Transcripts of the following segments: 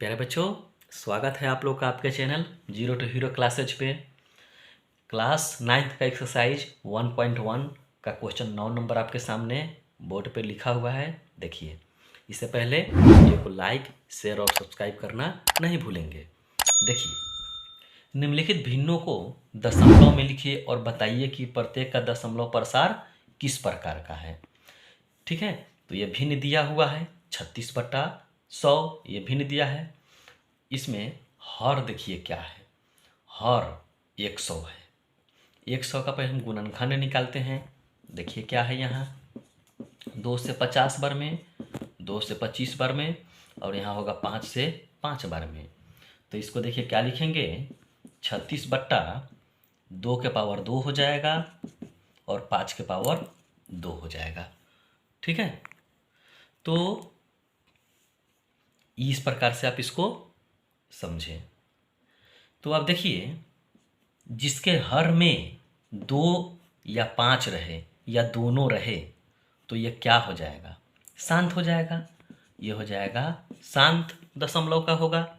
प्यारे बच्चों, स्वागत है आप लोग का आपके channel zero to hero classes पे। क्लास 9th का एक्सरसाइज 1.1 का क्वेश्चन 9 नंबर आपके सामने बोर्ड पे लिखा हुआ है। देखिए, इससे पहले वीडियो को लाइक, शेयर और सब्सक्राइब करना नहीं भूलेंगे। देखिए, निम्नलिखित भिन्नों को दशमलव में लिखिए और बताइए कि प्रत्येक का दशमलव प्रसार किस प्रकार का है। ठीक है, तो ये भिन्न दिया हुआ है 36/100, ये भिन्न दिया है। इसमें हर देखिए क्या है, हर 100 है। 100 का पहले हम गुणनखंड निकालते हैं। देखिए क्या है, यहाँ 2 से 50 बार में, 2 से 25 बार में, और यहाँ होगा 5 से 5 बार में। तो इसको देखिए क्या लिखेंगे, 36/2 के पावर 2 हो जाएगा और 5 के पावर 2 हो जाएगा। ठीक है, तो इस प्रकार से आप इसको समझें। तो आप देखिए, जिसके हर में 2 या 5 रहे या दोनों रहे तो ये क्या हो जाएगा, शांत हो जाएगा। ये हो जाएगा शांत दशमलव का होगा।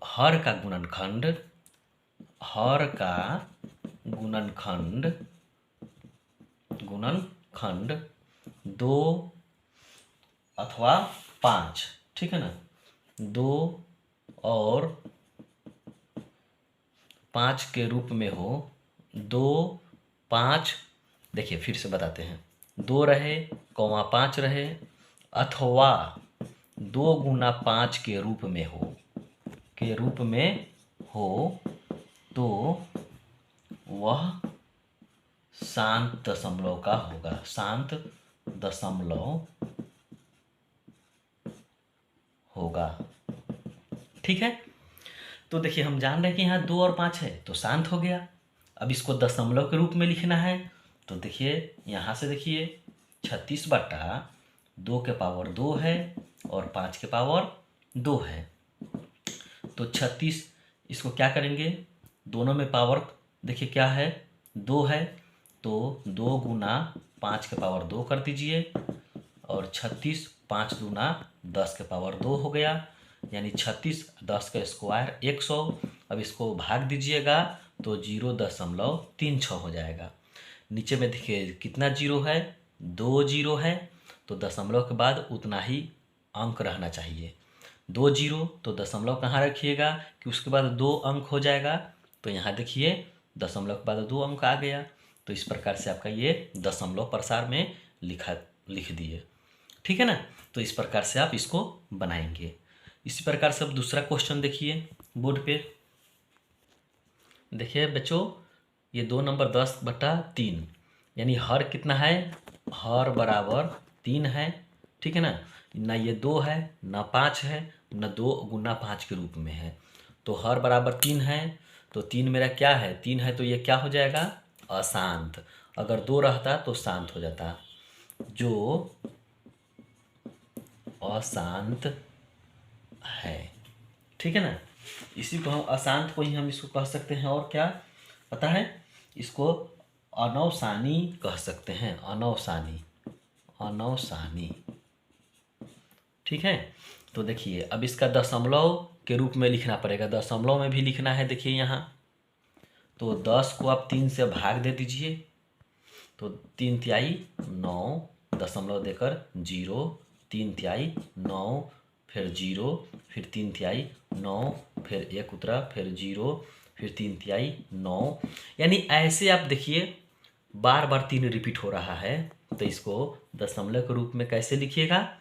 हर का गुणनखंड, हर का गुणनखंड, गुणनखंड 2 अथवा 5, ठीक है ना। 2 और 5 के रूप में हो, 2, 5, देखिए फिर से बताते हैं, 2 रहे, 5 रहे, अथवा 2 गुना 5 के रूप में हो, तो वह शांत दशमलव का होगा, शांत दशमलव होगा। ठीक है, तो देखिए हम जान रहे हैं कि यहाँ 2 और 5 है तो शांत हो गया। अब इसको दशमलव के रूप में लिखना है, तो देखिए यहाँ से देखिए 36/2 के पावर 2 है और 5 के पावर 2 है। तो 36, इसको क्या करेंगे, दोनों में पावर देखिए क्या है, 2 है, तो 2 गुना 5 के पावर 2 कर दीजिए और 36, 5 दूना 10 के पावर 2 हो गया, यानी 36, 10 का स्क्वायर 100। अब इसको भाग दीजिएगा तो 0.36 हो जाएगा। नीचे में देखिए कितना जीरो है, 2 जीरो है, तो दशमलव के बाद उतना ही अंक रहना चाहिए। 2 जीरो, तो दशमलव कहाँ रखिएगा कि उसके बाद 2 अंक हो जाएगा। तो यहाँ देखिए दशमलव के बाद 2 अंक आ गया। तो इस प्रकार से आपका ये दशमलव प्रसार में लिख दिए। ठीक है ना, तो इस प्रकार से आप इसको बनाएंगे। इसी प्रकार से अब दूसरा क्वेश्चन देखिए बोर्ड पे। देखिए बच्चों, ये 2 नंबर 10/3, यानी हर कितना है, हर बराबर 3 है। ठीक है ना, ना ये 2 है ना 5 है, ना 2 गुना 5 के रूप में है, तो हर बराबर 3 है। तो 3 मेरा क्या है, 3 है, तो ये क्या हो जाएगा, अशांत। अगर 2 रहता तो शांत हो जाता, जो अशांत है। ठीक है ना, इसी को हम अशांत को ही हम इसको कह सकते हैं, और क्या पता है, इसको अनवसानी कह सकते हैं, अनवसानी, अनवसानी। ठीक है, तो देखिए अब इसका दशमलव के रूप में लिखना पड़ेगा, दशमलव में भी लिखना है। देखिए यहाँ तो 10 को आप 3 से भाग दे दीजिए, तो 3 तिहाई 9, दशमलव देकर 0, 3 तिहाई 9, फिर 0, फिर 3 तिहाई 9, फिर 1 उतरा, फिर 0, फिर 3 तिहाई 9। यानी ऐसे आप देखिए बार बार 3 रिपीट हो रहा है, तो इसको दशमलव के रूप में कैसे लिखिएगा,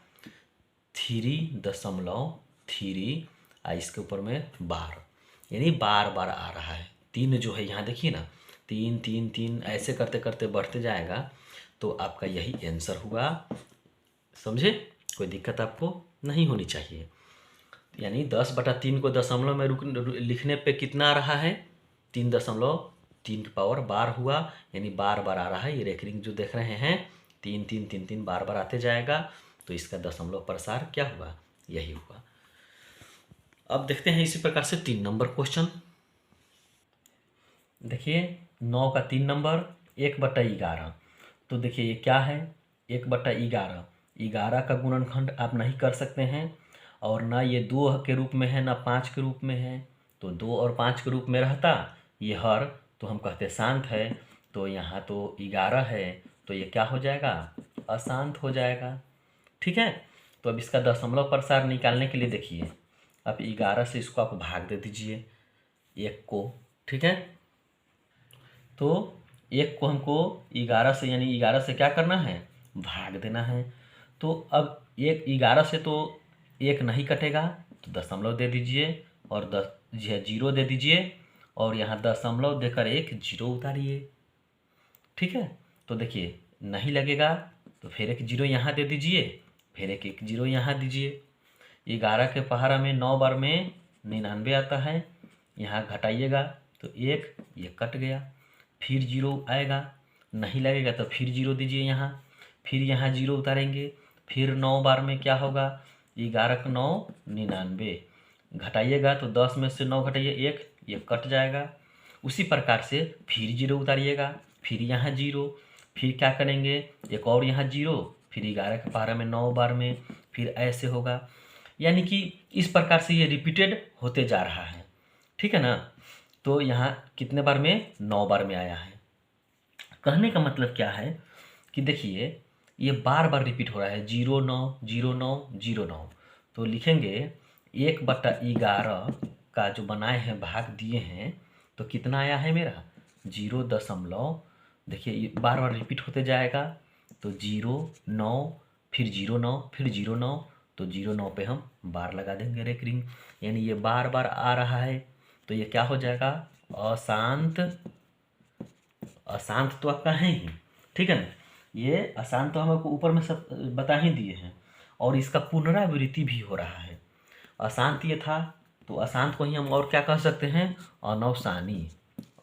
3.3, इसके ऊपर में बार, यानी बार बार आ रहा है। 3 जो है यहाँ देखिए ना, 3 3 3 ऐसे करते करते बढ़ते जाएगा, तो आपका यही आंसर हुआ। समझे, कोई दिक्कत आपको नहीं होनी चाहिए। यानी 10/3 को दशमलव में लिखने पे कितना आ रहा है, 3.3 की पावर बार हुआ, यानी बार बार आ रहा है। ये रेकरिंग जो देख रहे हैं 3 3 3 3 बार बार आते जाएगा, तो इसका दशमलव प्रसार क्या हुआ, यही हुआ। अब देखते हैं इसी प्रकार से 3 नंबर क्वेश्चन। देखिए 9 का 3 नंबर 1/11, तो देखिए ये क्या है, 1/11। 11 का गुणनखंड आप नहीं कर सकते हैं, और ना ये 2 के रूप में है ना 5 के रूप में है, तो 2 और 5 के रूप में रहता ये हर, तो हम कहते शांत है। तो यहाँ तो 11 है, तो ये क्या हो जाएगा, अशांत हो जाएगा। ठीक है। तो अब इसका दशमलव प्रसार निकालने के लिए देखिए, अब 11 से इसको आप भाग दे दीजिए 1 को। ठीक है। तो 1 को हमको 11 से, यानी 11 से क्या करना है, भाग देना है। तो अब 11 से तो 1 नहीं कटेगा, तो दशमलव दे दीजिए और 0 दे दीजिए, और यहाँ दशमलव देकर एक 0 उतारिए। ठीक है। तो देखिए नहीं लगेगा, तो फिर एक 0 यहाँ दे दीजिए, फिर एक 0 यहाँ दीजिए। 11 के पहाड़ा में 9 बार में 99 आता है, यहाँ घटाइएगा तो एक, ये कट गया, फिर 0 आएगा, नहीं लगेगा तो फिर 0 दीजिए यहाँ, फिर यहाँ 0 उतारेंगे, फिर 9 बार में क्या होगा, 11 का 9 99, घटाइएगा तो 10 में से 9 घटाइए 1, ये कट जाएगा। उसी प्रकार से फिर 0 उतारिएगा, फिर यहाँ 0, फिर क्या करेंगे, एक और यहाँ 0, फिर 11 के पहाड़ा में 9 बार में, फिर ऐसे होगा। यानी कि इस प्रकार से ये रिपीटेड होते जा रहा है। ठीक है ना। तो यहाँ कितने बार में, 9 बार में आया है। कहने का मतलब क्या है कि देखिए ये बार बार रिपीट हो रहा है, 0 9 0 9 0 9। तो लिखेंगे 1/11 का जो बनाए हैं, भाग दिए हैं, तो कितना आया है मेरा, 0 देखिए ये बार बार रिपीट होते जाएगा, तो 0 9 फिर 0 9 फिर 0 9, तो 0 9 पे हम बार लगा देंगे रेकरिंग, यानी ये बार बार आ रहा है, तो ये क्या हो जाएगा, अशांत। अशांत तो आपका है ही, ठीक है ना। ये अशांत तो हम आपको ऊपर में सब बता ही दिए हैं, और इसका पुनरावृत्ति भी हो रहा है। अशांत ये था, तो अशांत को ही हम और क्या कह सकते हैं, अनौसानी।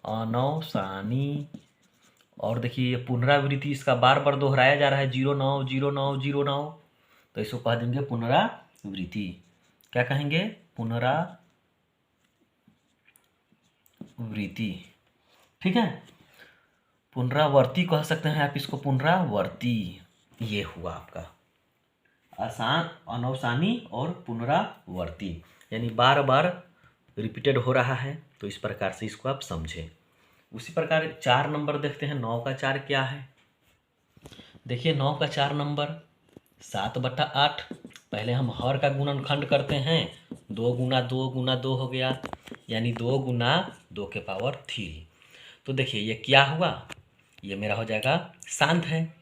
अनौसानी। और देखिए ये पुनरावृत्ति इसका बार बार दोहराया जा रहा है, 0 9 0 9 0 9, तो इसको कह देंगे पुनरावृत्ति। क्या कहेंगे, पुनरावृत्ति। ठीक है। पुनरावर्ती कह सकते हैं आप इसको, पुनरावर्ती। ये हुआ आपका आसान, अनौसानी और पुनरावर्ती, यानी बार बार रिपीटेड हो रहा है। तो इस प्रकार से इसको आप समझें। उसी प्रकार 4 नंबर देखते हैं, 9 का 4 क्या है। देखिए 9 का 4 नंबर 7/8। पहले हम हर का गुणनखंड करते हैं, 2 गुना 2 गुना 2 हो गया, यानी 2 गुना 2 के पावर 3। तो देखिए ये क्या हुआ, ये मेरा हो जाएगा शांत है।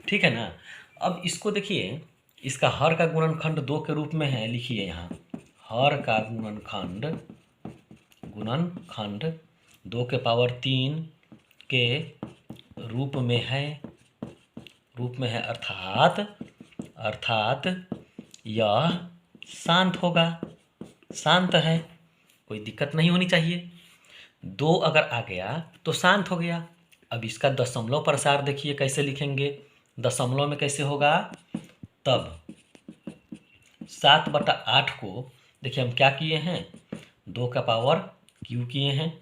ठीक है ना। अब इसको देखिए, इसका हर का गुणनखंड 2 के रूप में है, लिखिए यहाँ हर का गुणनखंड 2 के पावर 3 के रूप में है, अर्थात यह शांत होगा। शांत है, कोई दिक्कत नहीं होनी चाहिए। 2 अगर आ गया तो शांत हो गया। अब इसका दशमलव प्रसार देखिए कैसे लिखेंगे, दशमलव में कैसे होगा, तब 7/8 को देखिए हम क्या किए हैं, 2 का पावर क्यू किए हैं।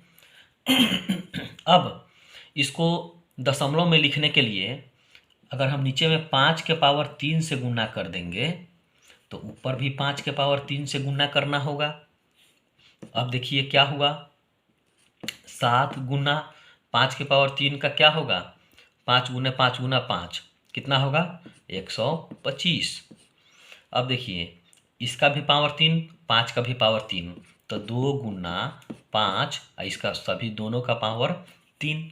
अब इसको दशमलव में लिखने के लिए अगर हम नीचे में 5 के पावर 3 से गुना कर देंगे, तो ऊपर भी 5 के पावर 3 से गुना करना होगा। अब देखिए क्या हुआ, 7 गुना 5 के पावर 3 का क्या होगा, 5 गुना 5 गुना 5 कितना होगा, 125। अब देखिए इसका भी पावर 3, 5 का भी पावर 3, तो 2 गुना 5, इसका सभी दोनों का पावर 3।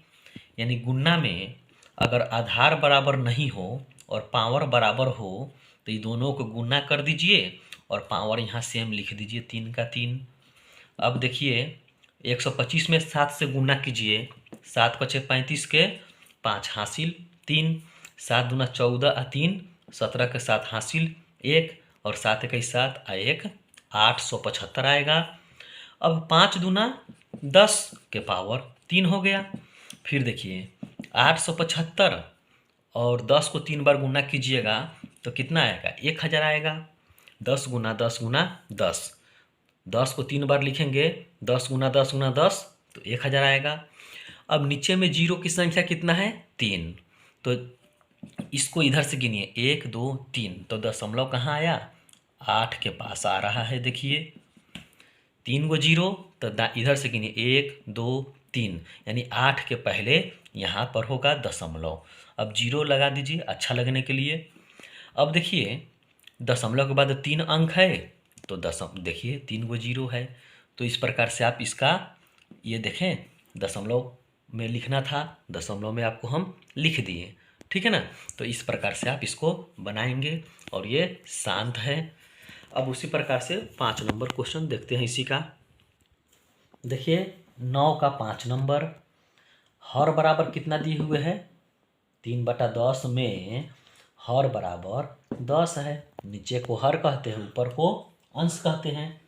यानी गुणा में अगर आधार बराबर नहीं हो और पावर बराबर हो, तो ये दोनों को गुणा कर दीजिए और पावर यहाँ सेम लिख दीजिए, 3 का 3। अब देखिए 125 में 7 से गुणा कीजिए, 7 × 6 35 के 5 हासिल 3, 7 दूना 14 आ 3 17 के 7 हासिल 1, और 7 21 7 आ 1 875 आएगा। अब 5 दूना 10 के पावर 3 हो गया। फिर देखिए 875 और 10 को 3 बार गुना कीजिएगा तो कितना आएगा, 1000 आएगा। 10 गुना 10 गुना 10, 10 को 3 बार लिखेंगे, 10 गुना 10 गुना 10, तो 1000 आएगा। अब नीचे में जीरो की संख्या कितना है, 3, तो इसको इधर से गिनिए 1 2 3, तो दशमलव कहाँ आया, 8 के पास आ रहा है। देखिए 3 गो जीरो, तो इधर से गिनिए 1 2 3, यानी 8 के पहले यहाँ पर होगा दशमलव। अब जीरो लगा दीजिए अच्छा लगने के लिए। अब देखिए दशमलव के बाद 3 अंक है, तो देखिए 3 गो जीरो है। तो इस प्रकार से आप इसका ये देखें, दशमलव में लिखना था, दशमलव में आपको हम लिख दिए, ठीक है ना। तो इस प्रकार से आप इसको बनाएंगे और ये शांत है। अब उसी प्रकार से 5 नंबर क्वेश्चन देखते हैं इसी का। देखिए 9 का 5 नंबर, हर बराबर कितना दिए हुए है, 3/10 में हर बराबर 10 है। नीचे को हर कहते हैं, ऊपर को अंश कहते हैं।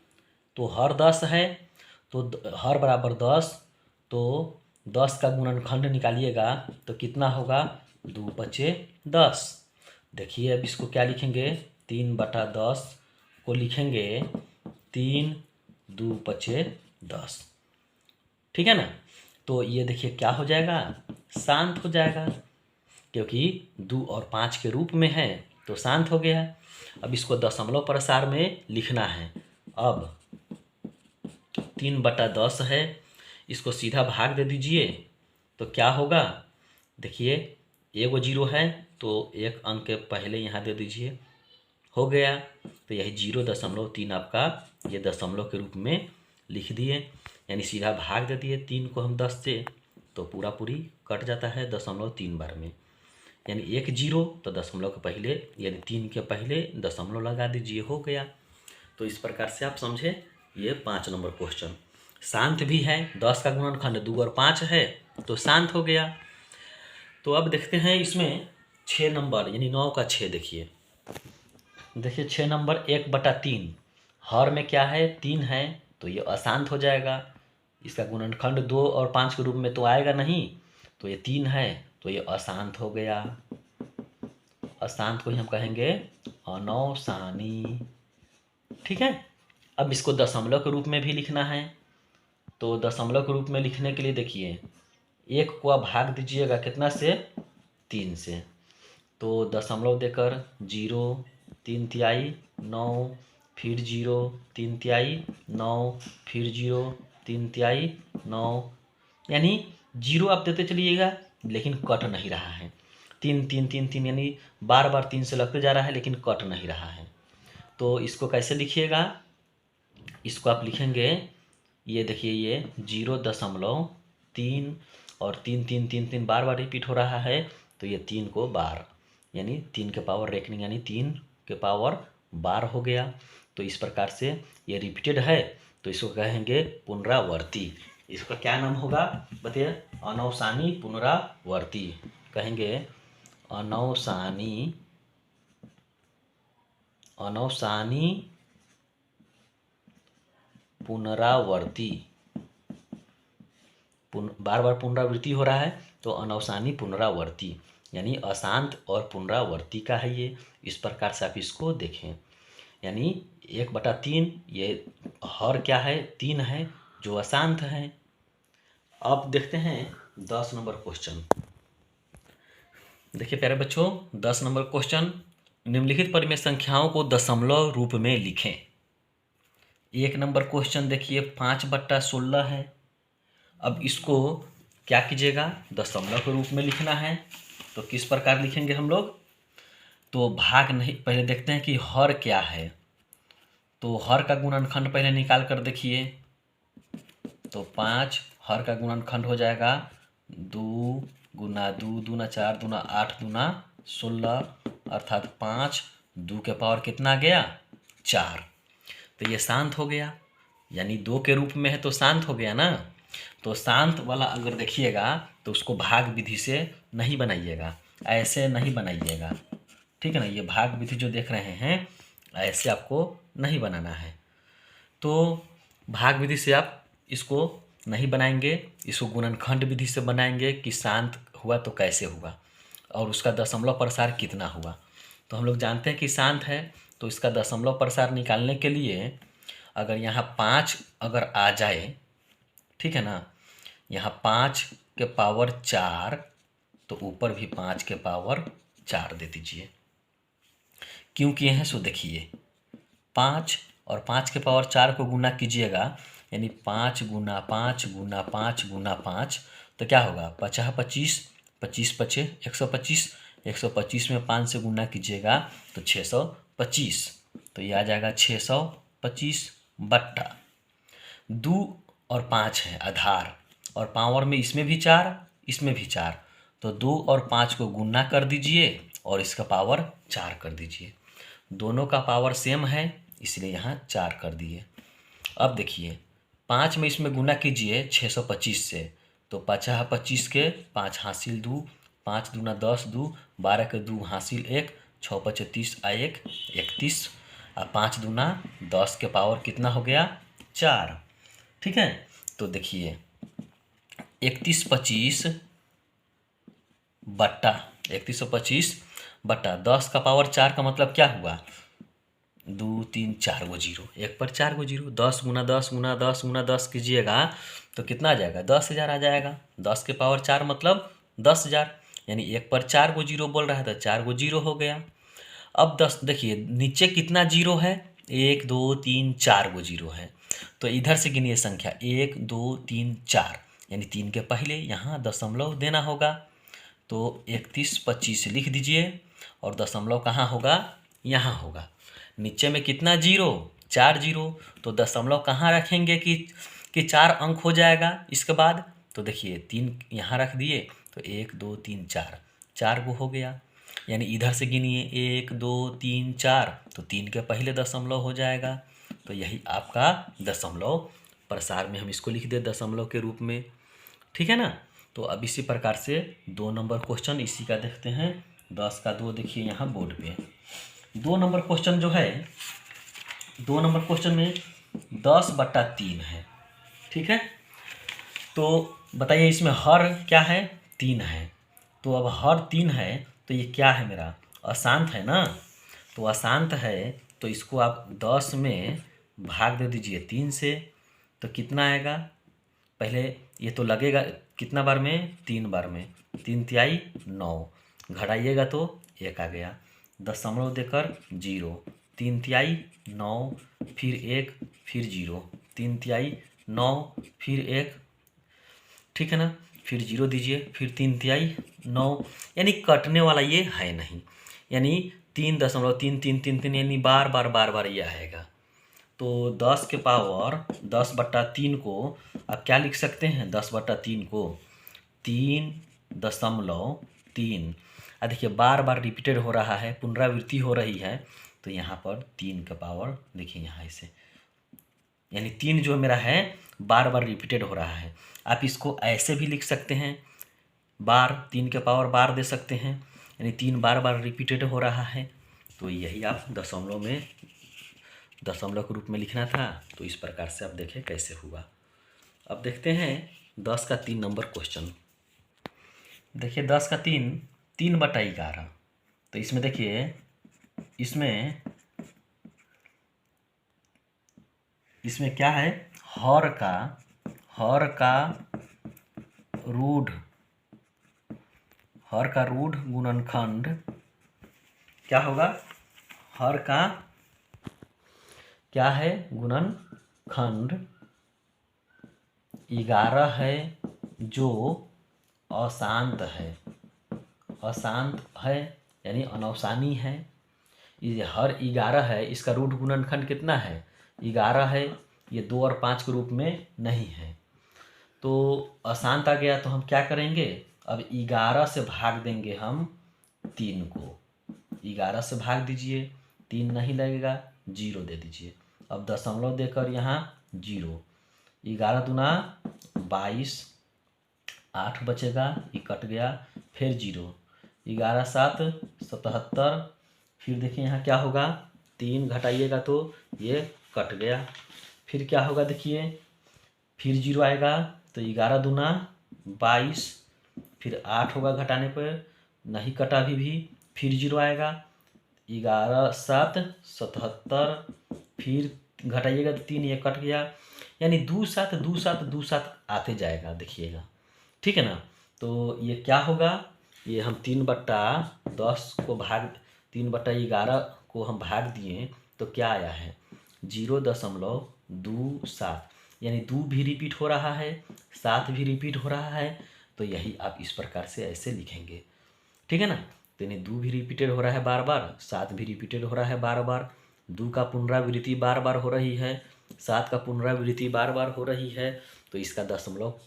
तो हर 10 है, तो हर बराबर 10, तो 10 का गुणनखंड निकालिएगा तो कितना होगा, 2×10। देखिए अब इसको क्या लिखेंगे, 3/10 को लिखेंगे 3 2×10, ठीक है ना। तो ये देखिए क्या हो जाएगा, शांत हो जाएगा, क्योंकि 2 और 5 के रूप में है तो शांत हो गया। अब इसको दशमलव प्रसार में लिखना है। अब 3/10 है, इसको सीधा भाग दे दीजिए तो क्या होगा, देखिए एगो जीरो है तो एक अंक के पहले यहाँ दे दीजिए, हो गया। तो यही 0.3 आपका ये दशमलव के रूप में लिख दिए, यानी सीधा भाग दे दिए 3 को हम 10 से, तो पूरा पूरी कट जाता है 0.3 बार में, यानी 1 जीरो, तो दशमलव के पहले यानी 3 के पहले दशमलव लगा दीजिए, हो गया। तो इस प्रकार से आप समझे ये 5 नंबर क्वेश्चन। शांत भी है, 10 का गुणनखंड 2 और 5 है तो शांत हो गया। तो अब देखते हैं इसमें 6 नंबर यानी 9 का 6। देखिए 6 नंबर 1/3, हर में क्या है 3 है, तो ये अशांत हो जाएगा। इसका गुणनखंड 2 और 5 के रूप में तो आएगा नहीं, तो ये 3 है तो ये अशांत हो गया। अशांत को ही हम कहेंगे अनौसानी, ठीक है। अब इसको दशमलव के रूप में भी लिखना है, तो दशमलव के रूप में लिखने के लिए देखिए 1 को आप भाग दीजिएगा कितना से, 3 से, तो दशमलव देकर 0 3 तिहाई 9, फिर 0 3 तिहाई 9, फिर 0 3 तिहाई 9, यानी 0 आप देते चलिएगा लेकिन कट नहीं रहा है। 3 3 3 3 यानी बार बार 3 से लगते जा रहा है लेकिन कट नहीं रहा है। तो इसको कैसे लिखिएगा, इसको आप लिखेंगे, ये देखिए ये 0.3 और 3 3 3 3 बार बार रिपीट हो रहा है, तो ये 3 को बार यानी 3 के पावर रेकनिंग यानी 3 के पावर 12 हो गया। तो इस प्रकार से ये रिपीटेड है तो इसको कहेंगे पुनरावर्ती। इसका क्या नाम होगा बताइए, अनौसानी पुनरावर्ती कहेंगे, अनौसानी पुनरावर्ती। बार बार पुनरावृत्ति हो रहा है तो अनौसानी पुनरावर्ती, यानी अशांत और पुनरावर्ती का है ये। इस प्रकार से आप इसको देखें, यानी 1/3 ये हर क्या है 3 है जो अशांत है। अब देखते हैं 10 नंबर क्वेश्चन। देखिए प्यारे बच्चों 10 नंबर क्वेश्चन, निम्नलिखित परिमेय संख्याओं को दशमलव रूप में लिखें। 1 नंबर क्वेश्चन देखिए 5/16 है। अब इसको क्या कीजिएगा, दशमलव के रूप में लिखना है। तो किस प्रकार लिखेंगे हम लोग, तो भाग नहीं, पहले देखते हैं कि हर क्या है। तो हर का गुणनखंड पहले निकाल कर देखिए, तो 5 हर का गुणनखंड हो जाएगा 2 गुना 2 दूना 4 दूना 8 दूना 16, अर्थात 5 2 के पावर कितना गया 4। तो ये शांत हो गया, यानी 2 के रूप में है तो शांत हो गया ना। तो शांत वाला अगर देखिएगा तो उसको भाग विधि से नहीं बनाइएगा, ऐसे नहीं बनाइएगा, ठीक है ना। ये भाग विधि जो देख रहे हैं ऐसे आपको नहीं बनाना है। तो भाग विधि से आप इसको नहीं बनाएंगे, इसको गुणनखंड विधि से बनाएंगे कि शांत हुआ तो कैसे हुआ और उसका दशमलव प्रसार कितना हुआ। तो हम लोग जानते हैं कि शांत है, तो इसका दशमलव प्रसार निकालने के लिए अगर यहाँ 5 अगर आ जाए, ठीक है ना, यहाँ 5 के पावर 4 तो ऊपर भी 5 के पावर 4 दे दीजिए। क्यों किए हैं सो देखिए, 5 और 5 के पावर 4 को गुना कीजिएगा, यानी 5 गुना 5 गुना 5 गुना 5, तो क्या होगा 50 25 25 पचे 125, 125 में 5 से गुना कीजिएगा तो 625, तो ये आ जाएगा 625 बट्टा 2 और 5 है आधार, और पावर में इसमें भी 4 इसमें भी 4, तो 2 और 5 को गुना कर दीजिए और इसका पावर 4 कर दीजिए। दोनों का पावर सेम है इसलिए यहाँ 4 कर दिए। अब देखिए 5 में इसमें गुना कीजिए 625 से, तो 50 25 के 5 हासिल 2, 5 दूना 10 2, 12 के 2 हासिल 1, 6 पचे 30 आ 1 31, और 5 दूना 10 के पावर कितना हो गया 4। ठीक है, तो देखिए 3125 बट्टा 3125 बट्टा 10 का पावर 4 का मतलब क्या हुआ 2 3 4 गो जीरो, एक पर 4 गो जीरो, 10 गुना 10 गुना 10 गुना 10 कीजिएगा तो कितना आ जाएगा 10,000 आ जाएगा। 10 के पावर 4 मतलब 10,000, यानी एक पर 4 गो जीरो बोल रहा है तो 4 गो जीरो हो गया। अब 10 देखिए नीचे कितना जीरो है 1 2 3 4 गो जीरो है, तो इधर से गिनिए संख्या 1 2 3 4, यानी 3 के पहले यहाँ दशमलव देना होगा, तो 3125 लिख दीजिए और दशमलव कहाँ होगा यहाँ होगा। नीचे में कितना जीरो 4 जीरो, तो दशमलव कहाँ रखेंगे कि 4 अंक हो जाएगा इसके बाद, तो देखिए 3 यहाँ रख दिए तो 1 2 3 4 4 गो हो गया, यानी इधर से गिनिए 1 2 3 4, तो 3 के पहले दशमलव हो जाएगा, तो यही आपका दशमलव प्रसार में हम इसको लिख दे दशमलव के रूप में। ठीक है ना, तो अब इसी प्रकार से 2 नंबर क्वेश्चन इसी का देखते हैं। 10 का 2 देखिए यहाँ बोर्ड पे 2 नंबर क्वेश्चन जो है 2 नंबर क्वेश्चन में 10/3 है। ठीक है, तो बताइए इसमें हर क्या है 3 है, तो अब हर 3 है तो ये क्या है मेरा अशांत है ना, तो अशांत है तो इसको आप 10 में भाग दे दीजिए 3 से, तो कितना आएगा पहले ये तो लगेगा कितना बार में 3 बार में, 3 तिहाई 9, घटाइएगा तो 1 आ गया, दशमलव देकर 0, 3 तिहाई 9 फिर 1 फिर 0, 3 तिहाई 9 फिर 1, ठीक है ना, फिर 0 दीजिए फिर 3 तिहाई 9, यानी कटने वाला ये है नहीं, यानी 3.333 यानी बार बार बार बार ये आएगा। तो 10 के पावर 10/3 को आप क्या लिख सकते हैं 10/3 को 3.3, देखिए बार बार रिपीटेड हो रहा है पुनरावृत्ति हो रही है, तो यहाँ पर 3 का पावर देखिए यहाँ इसे, यानी 3 जो मेरा है बार बार रिपीटेड हो रहा है। आप इसको ऐसे भी लिख सकते हैं बार 3 के पावर बार दे सकते हैं, यानी 3 बार बार रिपीटेड हो रहा है, तो यही आप दशमलव के रूप में लिखना था। तो इस प्रकार से आप देखें कैसे हुआ। अब देखते हैं 10 का 3 नंबर क्वेश्चन। देखिए 10 का 3/11, तो इसमें देखिए इसमें क्या है हर का रूढ़ गुणनखंड क्या होगा, हर का क्या है गुणनखंड 11 है जो अशांत है यानी अनवसानी है। ये हर 11 है, इसका रूट गुणनखंड कितना है 11 है, ये 2 और 5 के रूप में नहीं है, तो अशांत आ गया, तो हम क्या करेंगे अब 11 से भाग देंगे हम 3 को, 11 से भाग दीजिए 3 नहीं लगेगा 0 दे दीजिए, अब दशमलव देकर यहाँ 0, 11 दूना 22, 8 बचेगा ये कट गया फिर 0, 11 7 77, फिर देखिए यहाँ क्या होगा 3 घटाइएगा तो ये कट गया, फिर क्या होगा देखिए फिर 0 आएगा, तो 11 दूना 22, फिर 8 होगा घटाने पर नहीं कटा भी फिर 0 आएगा, 11 7 77, फिर घटाइएगा तो 3 ये कट गया, यानी 2 7 2 7 2 7 आते जाएगा देखिएगा। ठीक है ना, तो ये क्या होगा ये हम 3/10 को भाग 3/11 को हम भाग दिए तो क्या आया है 0.27 यानी 2 भी रिपीट हो रहा है, 7 भी रिपीट हो रहा है। तो यही आप इस प्रकार से ऐसे लिखेंगे, ठीक है ना। तो यानी 2 भी रिपीटेड हो रहा है बार बार, 7 भी रिपीटेड हो रहा है बार बार, 2 का पुनरावृत्ति बार बार हो रही है, 7 का पुनरावृत्ति बार बार हो रही है। तो इसका दशमलव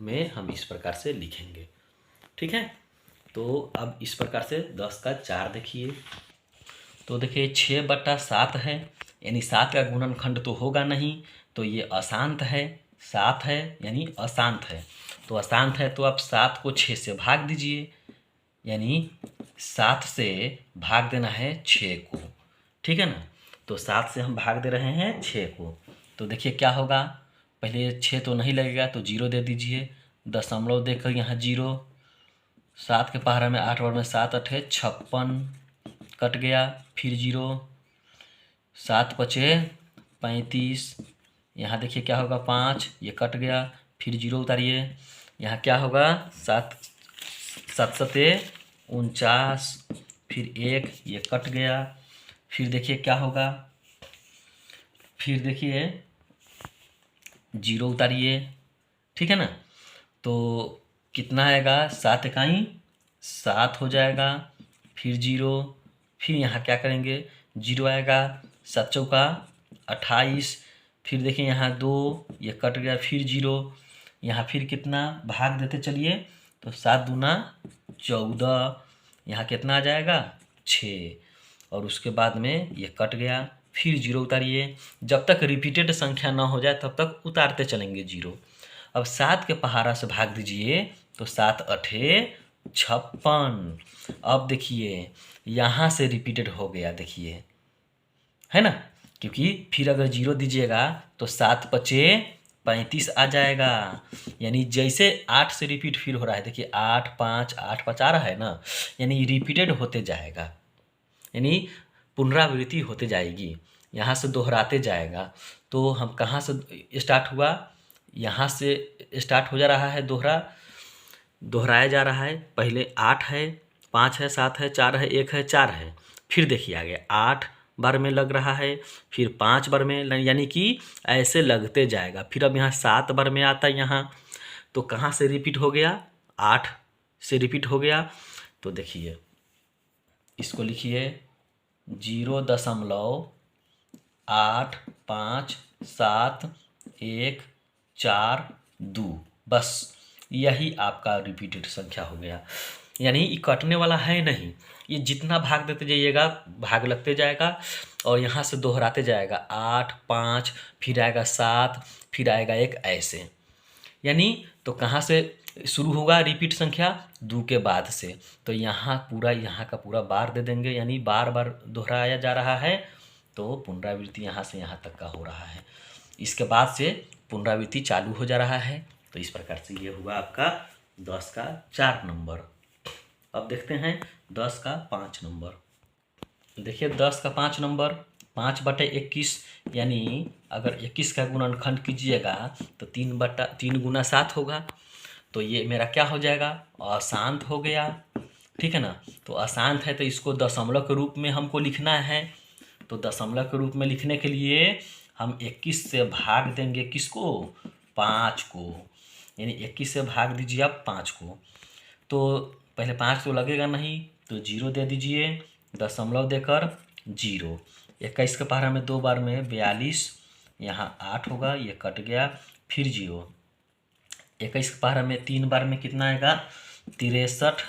में हम इस प्रकार से लिखेंगे, ठीक है। तो अब इस प्रकार से 10 का 4 देखिए। तो देखिए 6/7 है, यानी 7 का गुणनखंड तो होगा नहीं, तो ये अशांत है। 7 है यानी अशांत है, तो अशांत है तो आप 7 को 6 से भाग दीजिए, यानी 7 से भाग देना है 6 को, ठीक है ना। तो 7 से हम भाग दे रहे हैं 6 को, तो देखिए क्या होगा। पहले 6 तो नहीं लगेगा तो 0 दे दीजिए, दशमलव देकर यहाँ 0, 7 के पहाड़ा में 8 बार में 7 8 56 कट गया, फिर 0, 7 पचे 35, यहाँ देखिए क्या होगा 5, ये कट गया, फिर 0 उतारिए, यहाँ क्या होगा 7 7 सते 49, फिर 1, ये कट गया, फिर देखिए क्या होगा, फिर देखिए 0 उतारिए, ठीक है ना। तो कितना आएगा, 7 इकाई 7 हो जाएगा, फिर 0, फिर यहाँ क्या करेंगे 0 आएगा, 7 चौका 28, फिर देखिए यहाँ 2, ये कट गया, फिर 0, यहाँ फिर कितना भाग देते चलिए, तो 7 दूना 14, यहाँ कितना आ जाएगा 6, और उसके बाद में ये कट गया, फिर 0 उतारिए। जब तक रिपीटेड संख्या ना हो जाए तब तक उतारते चलेंगे 0। अब 7 के पहाड़ा से भाग दीजिए, तो 7 अठे 56। अब देखिए यहाँ से रिपीटेड हो गया, देखिए है ना, क्योंकि फिर अगर 0 दीजिएगा तो 7 पचे 35 आ जाएगा, यानी जैसे 8 से रिपीट फिर हो रहा है, देखिए 8 5 8 5 आ रहा है ना, यानी रिपीटेड होते जाएगा, यानी पुनरावृत्ति होते जाएगी, यहाँ से दोहराते जाएगा। तो हम कहाँ से स्टार्ट हुआ, यहाँ से स्टार्ट हो जा रहा है, दोहराया जा रहा है। पहले 8 है, 5 है, 7 है, 4 है, 1 है, 4 है, फिर देखिए आगे 8 बार में लग रहा है, फिर 5 बार में, यानी कि ऐसे लगते जाएगा। फिर अब यहाँ 7 बार में आता है यहाँ, तो कहाँ से रिपीट हो गया, 8 से रिपीट हो गया। तो देखिए इसको लिखिए 0.85712, बस यही आपका रिपीटेड संख्या हो गया, यानी ये कटने वाला है नहीं, ये जितना भाग देते जाइएगा भाग लगते जाएगा, और यहाँ से दोहराते जाएगा 8 5, फिर आएगा 7, फिर आएगा 1, ऐसे। यानी तो कहाँ से शुरू होगा रिपीट संख्या, 2 के बाद से, तो यहाँ पूरा, यहाँ का पूरा बार दे देंगे, यानी बार बार दोहराया जा रहा है, तो पुनरावृत्ति यहाँ से यहाँ तक का हो रहा है, इसके बाद से पुनरावृत्ति चालू हो जा रहा है। तो इस प्रकार से ये हुआ आपका 10 का 4 नंबर। अब देखते हैं 10 का 5 नंबर। देखिए 10 का 5 नंबर 5/21, यानी अगर 21 का गुणनखंड कीजिएगा तो 3 गुना 7 होगा, तो ये मेरा क्या हो जाएगा, अशांत हो गया, ठीक है ना। तो अशांत है तो इसको दशमलव के रूप में हमको लिखना है, तो दशमलव के रूप में लिखने के लिए हम 21 से भाग देंगे किसको, 5 को, यानी 21 से भाग दीजिए आप 5 को। तो पहले 5 तो लगेगा नहीं, तो 0 दे दीजिए, दशमलव देकर 0, 21 के पहाड़ा में 2 बार में 42, यहाँ 8 होगा, ये कट गया, फिर 0, 21 के पहाड़ा में 3 बार में कितना आएगा 63,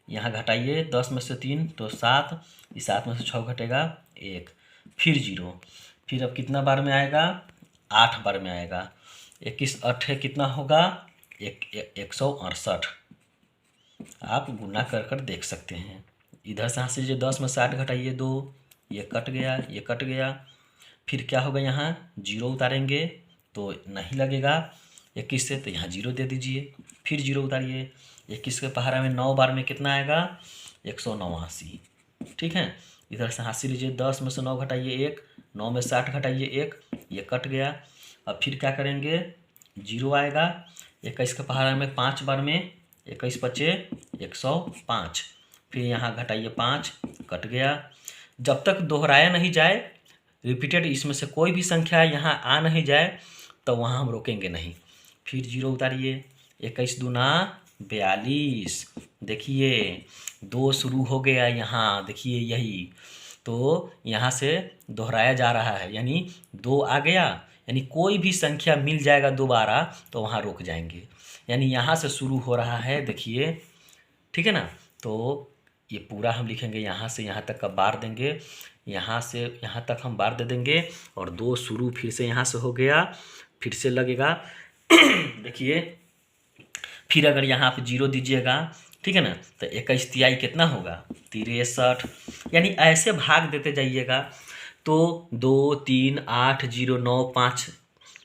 यहाँ घटाइए 10 में से 3 तो 7, इस 7 में से 6 घटेगा 1, फिर 0, फिर अब कितना बार में आएगा 8 बार में आएगा, 21 8 कितना होगा 168, आप गुना कर कर देख सकते हैं। इधर से यहाँ से जो 10 में से 8 घटाइए 2, ये कट गया, ये कट गया, फिर क्या होगा यहाँ 0 उतारेंगे तो नहीं लगेगा 21 से, तो यहाँ 0 दे दीजिए, फिर 0 उतारिए, 21 के पहाड़ा में 9 बार में कितना आएगा 189, ठीक है। इधर से हासिल लीजिए, 10 में से 9 घटाइए 1, 9 में से 8 घटाइए 1, ये कट गया। अब फिर क्या करेंगे 0 आएगा, 21 के पहाड़ा में 5 बार में 21 पचे 105, फिर यहाँ घटाइए 5, कट गया। जब तक दोहराया नहीं जाए रिपीटेड इसमें से कोई भी संख्या यहाँ आ नहीं जाए तो वहाँ हम रोकेंगे नहीं। फिर 0 उतारिए, 21 दूना 42, देखिए 2 शुरू हो गया यहाँ, देखिए यही तो यहाँ से दोहराया जा रहा है, यानी 2 आ गया, यानी कोई भी संख्या मिल जाएगा दोबारा तो वहाँ रुक जाएंगे, यानी यहाँ से शुरू हो रहा है, देखिए ठीक है ना। तो ये पूरा हम लिखेंगे, यहाँ से यहाँ तक का बार देंगे, यहाँ से यहाँ तक हम बार दे देंगे, और 2 शुरू फिर से यहाँ से हो गया, फिर से लगेगा देखिए, फिर अगर यहाँ पे 0 दीजिएगा, ठीक है ना, तो 21 तिहाई कितना होगा 63, यानी ऐसे भाग देते जाइएगा। तो 2 3 8 0 9 5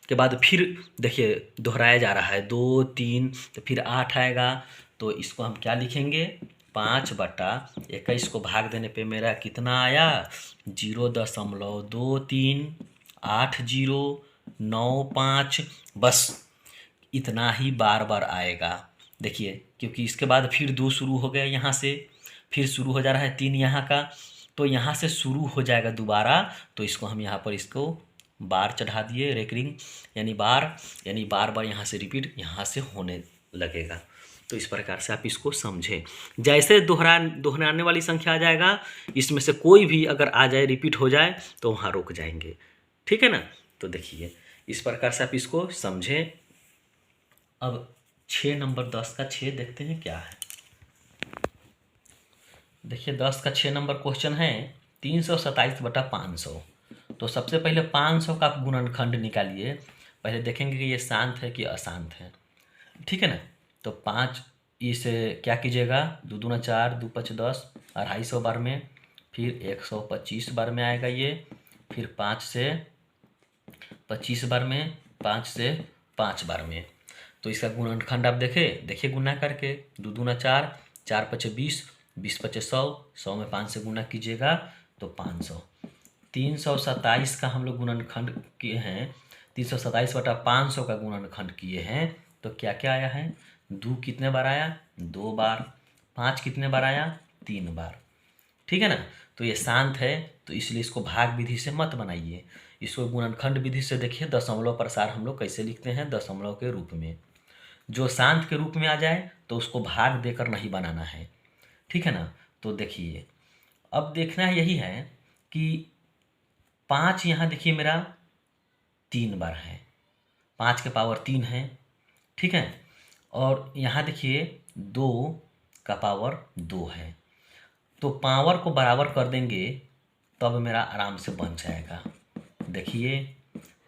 के बाद फिर देखिए दोहराया जा रहा है, 2 3 तो फिर 8 आएगा, तो इसको हम क्या लिखेंगे 5/21 को भाग देने पे मेरा कितना आया 0.238095, बस इतना ही बार बार आएगा। देखिए क्योंकि इसके बाद फिर 2 शुरू हो गया, यहाँ से फिर शुरू हो जा रहा है 3 यहाँ का, तो यहाँ से शुरू हो जाएगा दोबारा, तो इसको हम यहाँ पर इसको बार चढ़ा दिए, रेकरिंग यानी बार बार यहाँ से रिपीट यहाँ से होने लगेगा। तो इस प्रकार से आप इसको समझें। जैसे दोहराने वाली संख्या आ जाएगा, इसमें से कोई भी अगर आ जाए रिपीट हो जाए तो वहाँ रुक जाएंगे, ठीक है ना। तो देखिए इस प्रकार से आप इसको समझें। अब 6 नंबर 10 का 6 देखते हैं क्या है। देखिए 10 का 6 नंबर क्वेश्चन है 327/500। तो सबसे पहले 500 का आप गुणनखंड निकालिए, पहले देखेंगे कि ये शांत है कि अशांत है, ठीक है ना। तो 5 इसे क्या कीजिएगा 2 दूना 4 2 5 10 250 बार में, फिर 125 बार में आएगा ये, फिर 5 से 25 बार में, 5 से 5 बार में। तो इसका गुणनखंड आप देखिए गुना करके 2 दूना 4 4 5 20 20 5 100 100 में 5 से गुना कीजिएगा तो 500। 327 का हम लोग गुणनखंड किए हैं, 327/500 का गुणनखंड किए हैं, तो क्या क्या आया है 2 कितने बार आया 2 बार, 5 कितने बार आया 3 बार, ठीक है ना। तो ये शांत है, तो इसलिए इसको भाग विधि से मत बनाइए, इसको गुणनखंड विधि से देखिए दशमलव प्रसार हम लोग कैसे लिखते हैं दशमलव के रूप में। जो शांत के रूप में आ जाए तो उसको भाग देकर नहीं बनाना है, ठीक है ना। तो देखिए अब देखना यही है कि 5 यहाँ देखिए मेरा 3 बार है, 5 के पावर 3 है, ठीक है। और यहाँ देखिए 2 का पावर 2 है, तो पावर को बराबर कर देंगे तब मेरा आराम से बन जाएगा। देखिए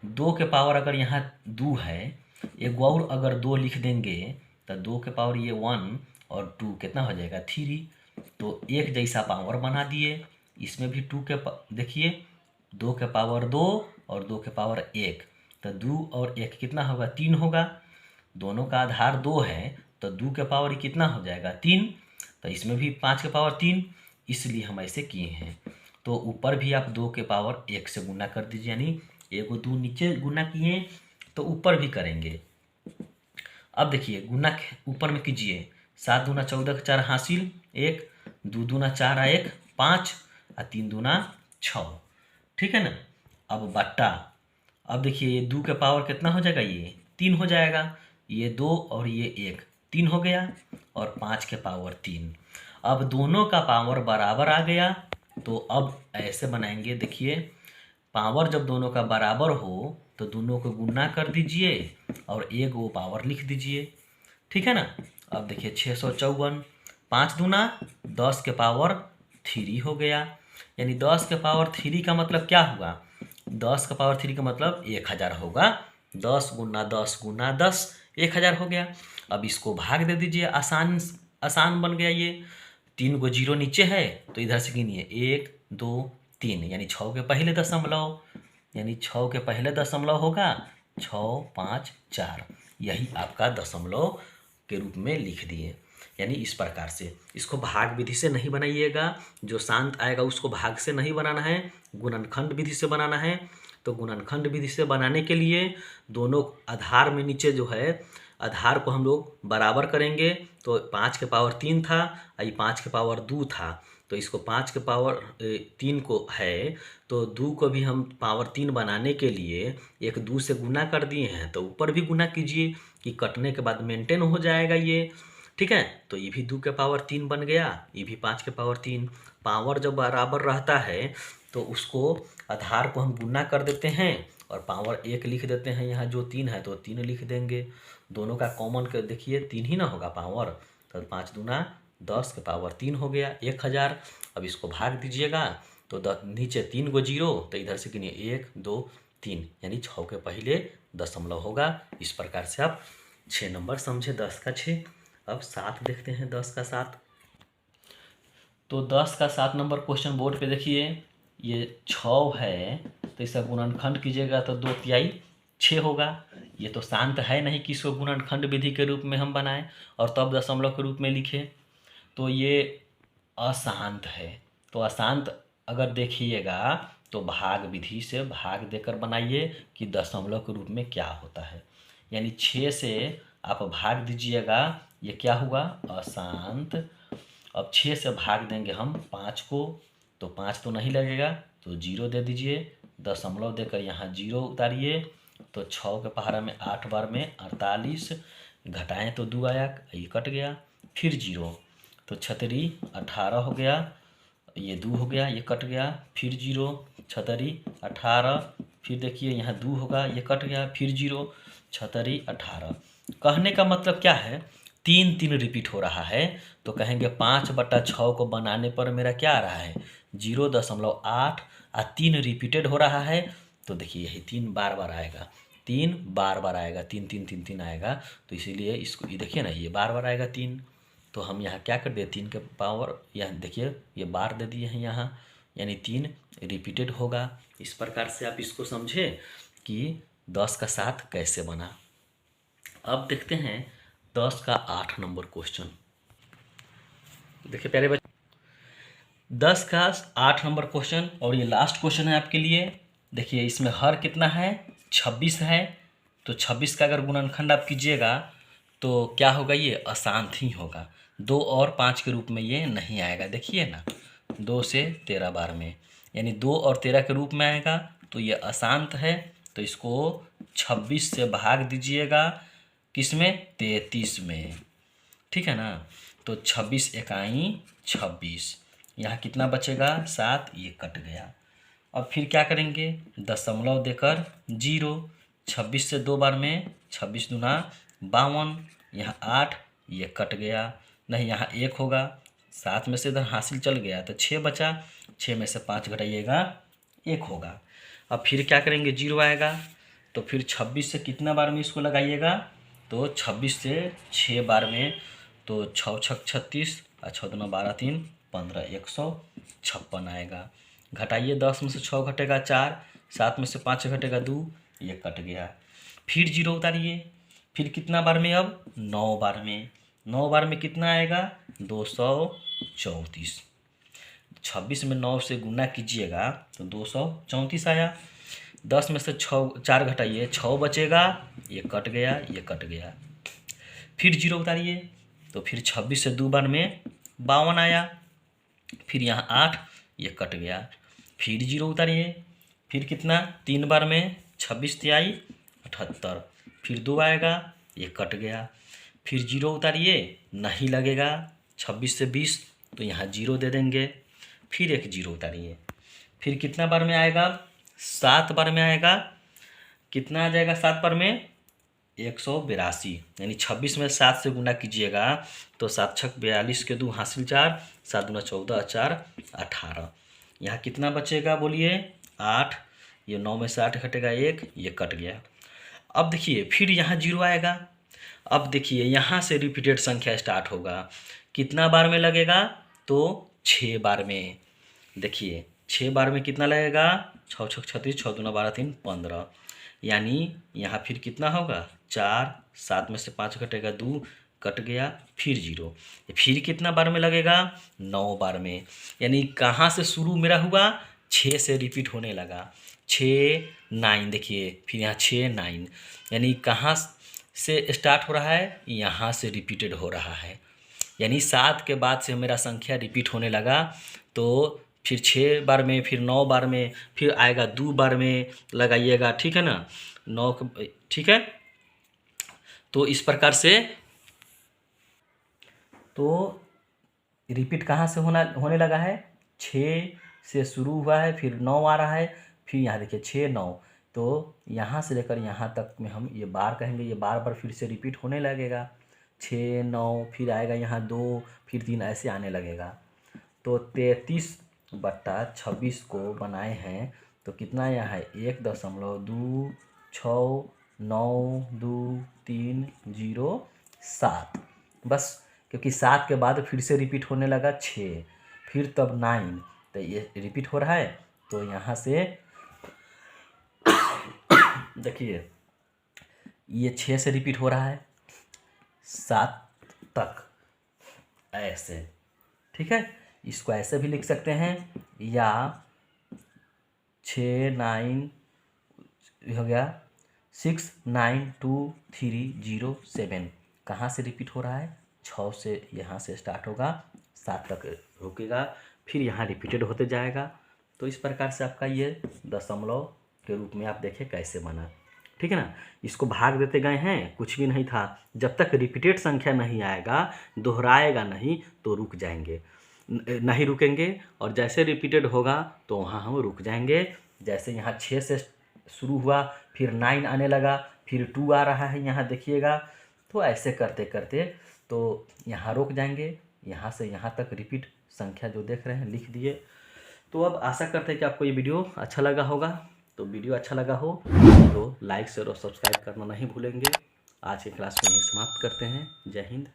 2 के पावर अगर यहाँ 2 है, एक और अगर 2 लिख देंगे तो 2 के पावर ये 1 और 2 कितना हो जाएगा 3, तो एक जैसा पावर बना दिए। इसमें भी 2 के देखिए 2 के पावर 2 और 2 के पावर 1, तो 2 और 1 कितना होगा 3 होगा, दोनों का आधार 2 है, तो 2 के पावर कितना हो जाएगा 3, तो इसमें भी 5 के पावर 3, इसलिए हम ऐसे किए हैं। तो ऊपर भी आप 2 के पावर 1 से गुना कर दीजिए, यानी 1 और 2 नीचे गुना किए तो ऊपर भी करेंगे। अब देखिए गुना ऊपर में कीजिए, 7 दूना 14 4 हासिल 1, 2 दूना 4 1 5 और 3 दूना 6, ठीक है ना। अब बट्टा, अब देखिए ये 2 के पावर कितना हो जाएगा ये 3 हो जाएगा, ये 2 और ये 1 3 हो गया, और 5 के पावर 3। अब दोनों का पावर बराबर आ गया, तो अब ऐसे बनाएंगे, देखिए पावर जब दोनों का बराबर हो तो दोनों को गुना कर दीजिए और एक वो पावर लिख दीजिए, ठीक है ना। अब देखिए 654, 5 दूना 10 के पावर 3 हो गया, यानी 10 के पावर 3 का मतलब क्या हुआ 10 का पावर 3 का मतलब 1000 होगा, 10 गुना 10 गुना 10 1000 हो गया। अब इसको भाग दे दीजिए, आसान बन गया ये, 3 को 0 नीचे है तो इधर से गिनिए 1 2 3, यानी 6 के पहले दशमलव, यानी 6 के पहले दशमलव होगा 6 5 4, यही आपका दशमलव के रूप में लिख दिए। यानी इस प्रकार से इसको भाग विधि से नहीं बनाइएगा, जो शांत आएगा उसको भाग से नहीं बनाना है, गुणनखंड विधि से बनाना है। तो गुणनखंड विधि से बनाने के लिए दोनों आधार में नीचे जो है आधार को हम लोग बराबर करेंगे, तो 5 के पावर 3 था, ये 5 के पावर 2 था, तो इसको 5 के पावर 3 को है, तो 2 को भी हम पावर 3 बनाने के लिए एक 2 से गुना कर दिए हैं, तो ऊपर भी गुना कीजिए कि कटने के बाद मेंटेन हो जाएगा ये। ठीक है, तो ये भी 2 के पावर 3 बन गया, ये भी 5 के पावर 3। पावर जब बराबर रहता है तो उसको आधार को हम गुना कर देते हैं और पावर 1 लिख देते हैं। यहाँ जो 3 है तो 3 लिख देंगे, दोनों का कॉमन कर देखिए 3 ही ना होगा पावर, तो 5 दूना 10 के पावर 3 हो गया 1000। अब इसको भाग दीजिएगा तो नीचे 3 गो जीरो, तो इधर से गिनिए 1 2 3, यानी 6 के पहले दशमलव होगा। इस प्रकार से आप 6 नंबर समझे, 10 का 6। अब 7 देखते हैं, 10 का 7। तो 10 का 7 नंबर क्वेश्चन बोर्ड पे देखिए, ये 6 है तो इसका गुणनखंड कीजिएगा तो 2 तिहाई 6 होगा। ये तो शांत है नहीं कि इसको गुणनखंड विधि के रूप में हम बनाएं और तब दशमलव के रूप में लिखें, तो ये अशांत है। तो अशांत अगर देखिएगा तो भाग विधि से भाग देकर बनाइए कि दशमलव के रूप में क्या होता है, यानी 6 से आप भाग दीजिएगा, ये क्या हुआ अशांत। अब 6 से भाग देंगे हम 5 को, तो 5 तो नहीं लगेगा तो 0 दे दीजिए, दशमलव देकर यहाँ 0 उतारिए, तो 6 के पहाड़ा में 8 बार में 48, घटाएं तो 2 आया, ये कट गया, फिर 0, तो 6 18 हो गया, ये 2 हो गया, ये कट गया, फिर 0, 6 18, फिर देखिए यहाँ 2 होगा, ये कट गया, फिर 0, 6 18। कहने का मतलब क्या है, 3 3 रिपीट हो रहा है, तो कहेंगे 5/6 को बनाने पर मेरा क्या आ रहा है 0.8 और 3 रिपीटेड हो रहा है, तो देखिए यही 3 बार बार आएगा, 3 बार बार आएगा, 3 3 3 3 आएगा, तो इसीलिए इसको ये देखिए ना, ये बार बार आएगा 3, तो हम यहाँ क्या कर दिए 3 के पावर, यहाँ देखिए ये बार दे दिए हैं यहाँ, यानी 3 रिपीटेड होगा। इस प्रकार से आप इसको समझे कि 10 का 7 कैसे बना। अब देखते हैं 10 का 8 नंबर क्वेश्चन। देखिए प्यारे बच्चे, 10 का 8 नंबर क्वेश्चन और ये लास्ट क्वेश्चन है आपके लिए। देखिए इसमें हर कितना है 26 है, तो 26 का अगर गुणनखंड आप कीजिएगा तो क्या होगा, ये अशांत ही होगा, 2 और 5 के रूप में ये नहीं आएगा। देखिए ना 2 से 13 बार में, यानी 2 और 13 के रूप में आएगा, तो ये अशांत है, तो इसको 26 से भाग दीजिएगा, किसमें 33 में, ठीक है ना, तो 26 इकाई 26, यहाँ कितना बचेगा 7, ये कट गया। अब फिर क्या करेंगे, दशमलव देकर 0, 26 से 2 बार में 26 दूना 52, यहाँ 8, ये कट गया, नहीं यहाँ 1 होगा, 7 में से इधर हासिल चल गया तो 6 बचा, 6 में से 5 घटाइएगा 1 होगा। अब फिर क्या करेंगे 0 आएगा, तो फिर 26 से कितना बार में इसको लगाइएगा, तो 26 से 6 बार में, तो 6 छक 36 और 6 दूना 12 3 15, 156 आएगा। घटाइए, 10 में से 6 घटेगा 4, 7 में से 5 घटेगा 2, ये कट गया। फिर 0 उतारिए, फिर कितना बार में, अब 9 बार में, 9 बार में कितना आएगा 234, 26 में 9 से गुना कीजिएगा तो 234 आया। 10 में से 4 घटाइए, 6 बचेगा, ये कट गया, ये कट गया। फिर 0 उतारिए, तो फिर 26 से 2 बार में 52 आया, फिर यहाँ 8, ये कट गया। फिर 0 उतारिए, फिर कितना 3 बार में 26 तिहाई 78, फिर 2 आएगा, ये कट गया। फिर 0 उतारिए, नहीं लगेगा, 26 से 20, तो यहाँ 0 दे देंगे, फिर एक 0 उतारिए, फिर कितना बार में आएगा 7 बार में आएगा, कितना आ जाएगा 7 बार में 182, यानी 26 में 7 से गुना कीजिएगा तो 7 छक 42 के 2 हासिल 4, 7 दूना 14, 4 18, यहाँ कितना बचेगा बोलिए 8, ये 9 में से 8 घटेगा 1, ये कट गया। अब देखिए फिर यहाँ 0 आएगा, अब देखिए यहाँ से रिपीटेड संख्या स्टार्ट होगा, कितना बार में लगेगा, तो 6 बार में। देखिए 6 बार में कितना लगेगा, 6 छक 36, 6 दूना 12 3 15, यानी यहाँ फिर कितना होगा 4, 7 में से 5 घटेगा 2, कट गया, फिर 0, फिर कितना बार में लगेगा 9 बार में, यानी कहाँ से शुरू मेरा हुआ 6 से रिपीट होने लगा, 6 9, देखिए फिर यहाँ 6 9, यानी कहाँ से स्टार्ट हो रहा है, यहाँ से रिपीटेड हो रहा है। यानी 7 के बाद से मेरा संख्या रिपीट होने लगा, तो फिर 6 बार में, फिर 9 बार में, फिर आएगा 2 बार में लगाइएगा, ठीक है ना, 9 ठीक है। तो इस प्रकार से तो रिपीट कहाँ से होने लगा है, 6 से शुरू हुआ है, फिर 9 आ रहा है, फिर यहाँ देखिए 6 9, तो यहाँ से लेकर यहाँ तक में हम ये बार कहेंगे, ये बार बार फिर से रिपीट होने लगेगा, 6 9, फिर आएगा यहाँ 2, फिर 3, ऐसे आने लगेगा। तो 33/26 को बनाए हैं तो कितना यहाँ है, 1.29292307, बस, क्योंकि 7 के बाद फिर से रिपीट होने लगा 6, फिर तब 9, तो ये रिपीट हो रहा है। तो यहाँ से देखिए ये 6 से रिपीट हो रहा है 7 तक, ऐसे, ठीक है। इसको ऐसे भी लिख सकते हैं, या 6 9 हो गया 6 9 2 3 0 7, कहाँ से रिपीट हो रहा है, 6 से यहाँ से स्टार्ट होगा, 7 तक रुकेगा, फिर यहाँ रिपीटेड होते जाएगा। तो इस प्रकार से आपका ये दशमलव के रूप में आप देखें कैसे बना, ठीक है ना। इसको भाग देते गए हैं, कुछ भी नहीं था, जब तक रिपीटेड संख्या नहीं आएगा, दोहराएगा नहीं, तो रुक जाएंगे, नहीं रुकेंगे, और जैसे रिपीटेड होगा तो वहाँ हम रुक जाएंगे। जैसे यहाँ 6 से शुरू हुआ, फिर 9 आने लगा, फिर 2 आ रहा है, यहाँ देखिएगा, तो ऐसे करते करते तो यहाँ रुक जाएंगे, यहाँ से यहाँ तक रिपीट संख्या जो देख रहे हैं लिख दिए। तो अब आशा करते हैं कि आपको ये वीडियो अच्छा लगा होगा। तो वीडियो अच्छा लगा हो तो लाइक शेयर और सब्सक्राइब करना नहीं भूलेंगे। आज की क्लास को यहीं समाप्त करते हैं। जय हिंद।